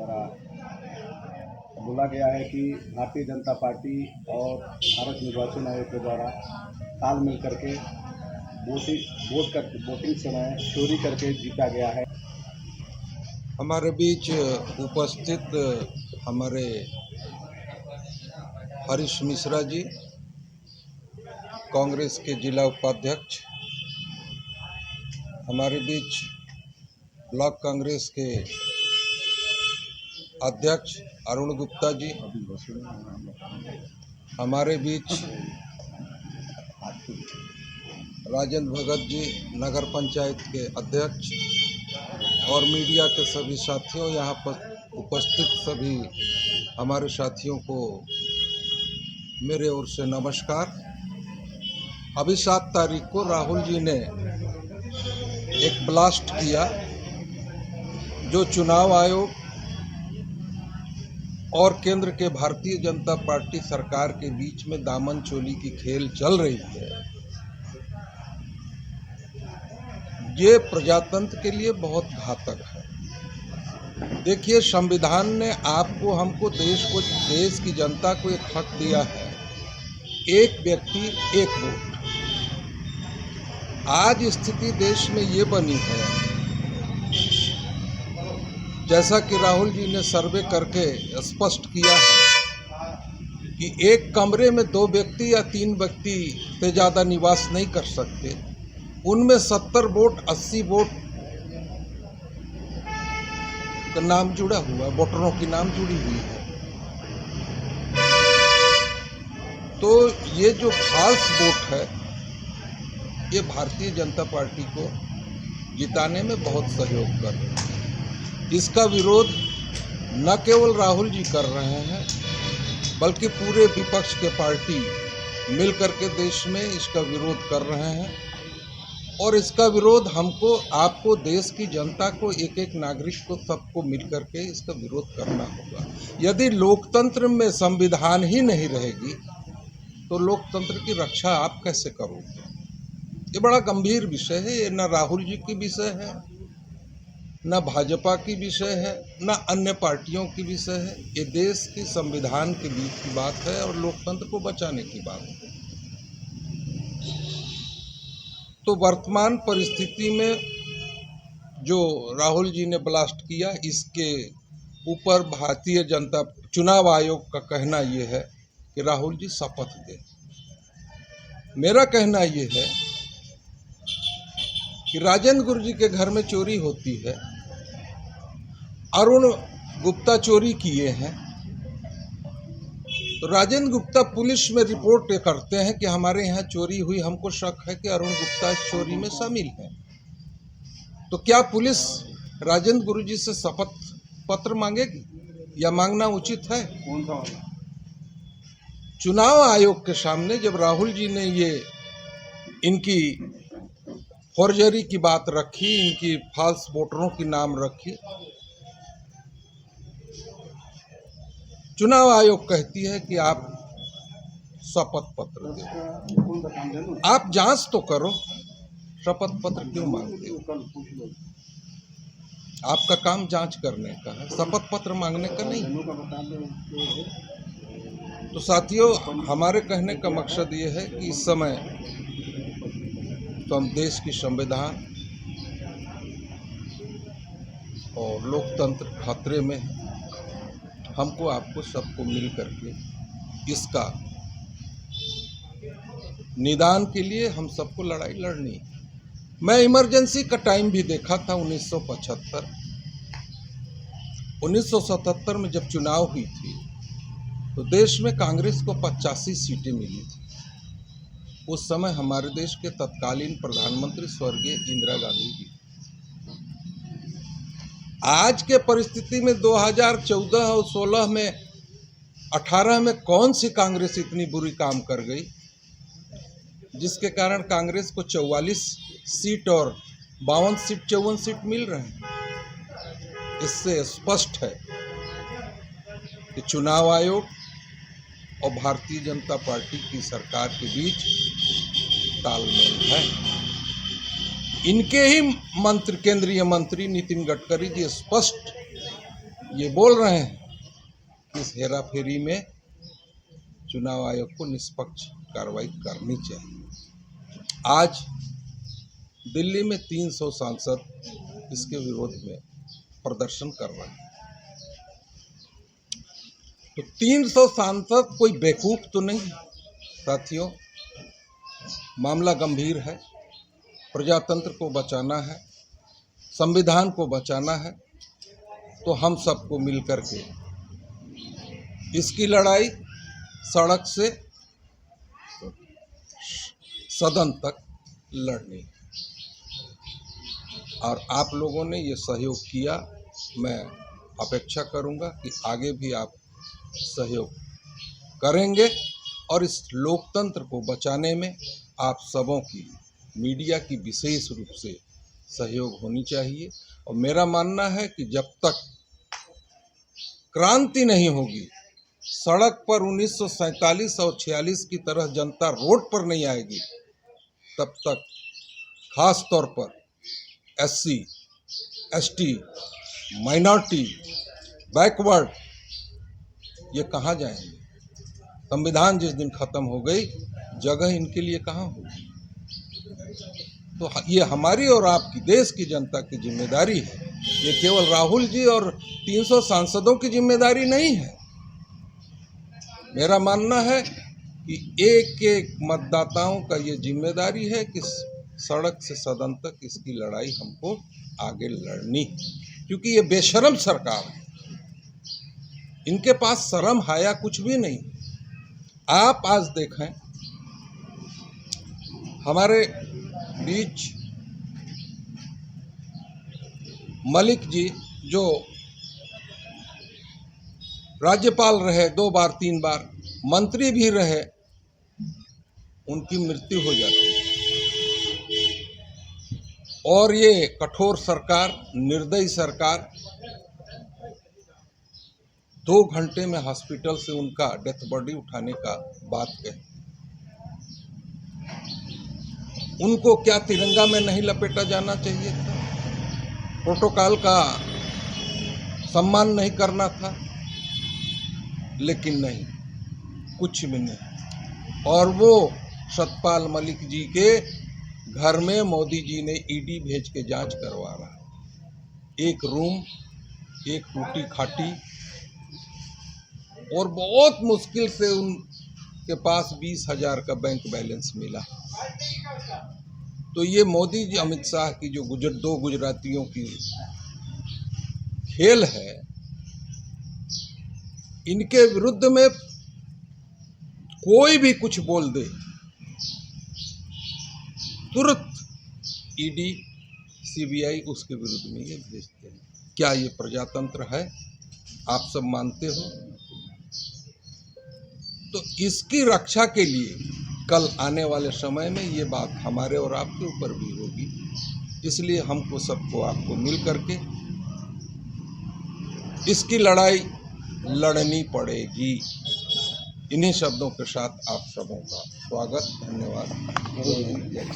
द्वारा बोला गया है कि भारतीय जनता पार्टी और भारत निर्वाचन आयोग के द्वारा तालमेल करके वोटिंग समय चोरी करके जीता गया है। हमारे बीच उपस्थित हमारे हरीश मिश्रा जी, कांग्रेस के जिला उपाध्यक्ष, हमारे बीच ब्लॉक कांग्रेस के अध्यक्ष अरुण गुप्ता जी, हमारे बीच राजेंद्र भगत जी, नगर पंचायत के अध्यक्ष, और मीडिया के सभी साथियों, यहाँ पर उपस्थित सभी हमारे साथियों को मेरे ओर से नमस्कार। अभी 7 तारीख को राहुल जी ने एक ब्लास्ट किया जो चुनाव आयोग और केंद्र के भारतीय जनता पार्टी सरकार के बीच में दामन चोली की खेल चल रही है। ये प्रजातंत्र के लिए बहुत घातक है। देखिए, संविधान ने आपको, हमको, देश की जनता को एक हक दिया है, एक व्यक्ति एक वोट। आज स्थिति देश में ये बनी है, जैसा कि राहुल जी ने सर्वे करके स्पष्ट किया है कि एक कमरे में 2 व्यक्ति या 3 व्यक्ति से ज़्यादा निवास नहीं कर सकते। उनमें 70 वोट, 80 वोट का नाम जुड़ा हुआ, वोटरों की नाम जुड़ी हुई है। तो ये जो फॉल्स वोट है, ये भारतीय जनता पार्टी को जिताने में बहुत सहयोग कर रहे हैं। इसका विरोध न केवल राहुल जी कर रहे हैं, बल्कि पूरे विपक्ष के पार्टी मिलकर के देश में इसका विरोध कर रहे हैं। और इसका विरोध हमको, आपको, देश की जनता को, एक एक नागरिक को, सबको मिलकर के इसका विरोध करना होगा। यदि लोकतंत्र में संविधान ही नहीं रहेगी तो लोकतंत्र की रक्षा आप कैसे करोगे? ये बड़ा गंभीर विषय है। ये न राहुल जी की विषय है, न भाजपा की विषय है, न अन्य पार्टियों की विषय है। ये देश की संविधान के बीच की बात है और लोकतंत्र को बचाने की बात है। तो वर्तमान परिस्थिति में जो राहुल जी ने ब्लास्ट किया, इसके ऊपर भारतीय जनता चुनाव आयोग का कहना ये है कि राहुल जी शपथ दें। मेरा कहना ये है कि राजेंद्र गुरु जी के घर में चोरी होती है, अरुण गुप्ता चोरी किए हैं, तो राजेंद्र गुप्ता पुलिस में रिपोर्ट करते हैं कि हमारे यहाँ चोरी हुई, हमको शक है कि अरुण गुप्ता इस चोरी में शामिल है। तो क्या पुलिस राजेंद्र गुरु जी से शपथ पत्र मांगेगी या मांगना उचित है? चुनाव आयोग के सामने जब राहुल जी ने ये इनकी फॉर्जरी की बात रखी, इनकी फॉल्स वोटरों की नाम रखी, चुनाव आयोग कहती है कि आप शपथ पत्र दें। आप जांच तो करो, शपथ पत्र क्यों मांगते हो? आपका काम जांच करने का है, शपथ पत्र मांगने का नहीं। तो साथियों, हमारे कहने का मकसद ये है कि इस समय तो हम देश की संविधान और लोकतंत्र खतरे में है। हमको, आपको, सबको मिल करके इसका निदान के लिए हम सबको लड़ाई लड़नी है। मैं इमरजेंसी का टाइम भी देखा था 1975। 1977 में जब चुनाव हुई थी तो देश में कांग्रेस को 85 सीटें मिली थी। उस समय हमारे देश के तत्कालीन प्रधानमंत्री स्वर्गीय इंदिरा गांधी जी। आज के परिस्थिति में 2014 और 16 में 18 में कौन सी कांग्रेस इतनी बुरी काम कर गई जिसके कारण कांग्रेस को 44 सीट और 52 सीट 54 सीट मिल रहे हैं? इससे स्पष्ट है कि चुनाव आयोग और भारतीय जनता पार्टी की सरकार के बीच तालमेल है। इनके ही मंत्री, केंद्रीय मंत्री नितिन गडकरी जी स्पष्ट ये बोल रहे हैं कि इस हेरा फेरी में चुनाव आयोग को निष्पक्ष कार्रवाई करनी चाहिए। आज दिल्ली में 300 सांसद इसके विरोध में प्रदर्शन कर रहे हैं। तो 300 सांसद कोई बेवकूफ तो नहीं साथियों। मामला गंभीर है, प्रजातंत्र को बचाना है, संविधान को बचाना है, तो हम सबको मिलकर के इसकी लड़ाई सड़क से सदन तक लड़नी है। और आप लोगों ने ये सहयोग किया, मैं अपेक्षा करूंगा कि आगे भी आप सहयोग करेंगे और इस लोकतंत्र को बचाने में आप सबों की, मीडिया की विशेष रूप से सहयोग होनी चाहिए। और मेरा मानना है कि जब तक क्रांति नहीं होगी, सड़क पर 1947 और 46 की तरह जनता रोड पर नहीं आएगी, तब तक खास तौर पर SC, ST, माइनॉरिटी, बैकवर्ड ये कहाँ जाएंगे? संविधान जिस दिन खत्म हो गई, जगह इनके लिए कहाँ होगी? तो ये हमारी और आपकी, देश की जनता की जिम्मेदारी है। ये केवल राहुल जी और 300 सांसदों की जिम्मेदारी नहीं है। मेरा मानना है कि एक एक मतदाताओं का ये जिम्मेदारी है कि सड़क से सदन तक इसकी लड़ाई हमको आगे लड़नी, क्योंकि ये बेशर्म सरकार है। इनके पास शर्म हाया कुछ भी नहीं। आप आज देखें, हमारे बीच मलिक जी जो राज्यपाल रहे 2 बार 3 बार, मंत्री भी रहे, उनकी मृत्यु हो जाती है। और ये कठोर सरकार, निर्दयी सरकार 2 घंटे में हॉस्पिटल से उनका डेथ बॉडी उठाने का बात कही। उनको क्या तिरंगा में नहीं लपेटा जाना चाहिए था? प्रोटोकॉल का सम्मान नहीं करना था? लेकिन नहीं, कुछ भी नहीं। और वो सतपाल मलिक जी के घर में मोदी जी ने ईडी भेज के जांच करवा रहा। एक रूम, एक टूटी खाटी, और बहुत मुश्किल से उनके पास 20,000 का बैंक बैलेंस मिला। तो ये मोदी जी, अमित शाह की जो 2 गुजरातियों की खेल है, इनके विरुद्ध में कोई भी कुछ बोल दे, तुरंत ईडी, CBI उसके विरुद्ध में ये भेजते हैं। क्या ये प्रजातंत्र है? आप सब मानते हो? तो इसकी रक्षा के लिए कल आने वाले समय में ये बात हमारे और आपके ऊपर भी होगी। इसलिए हमको सबको, आपको मिल करके इसकी लड़ाई लड़नी पड़ेगी। इन्हीं शब्दों के साथ आप सबों का स्वागत, धन्यवाद।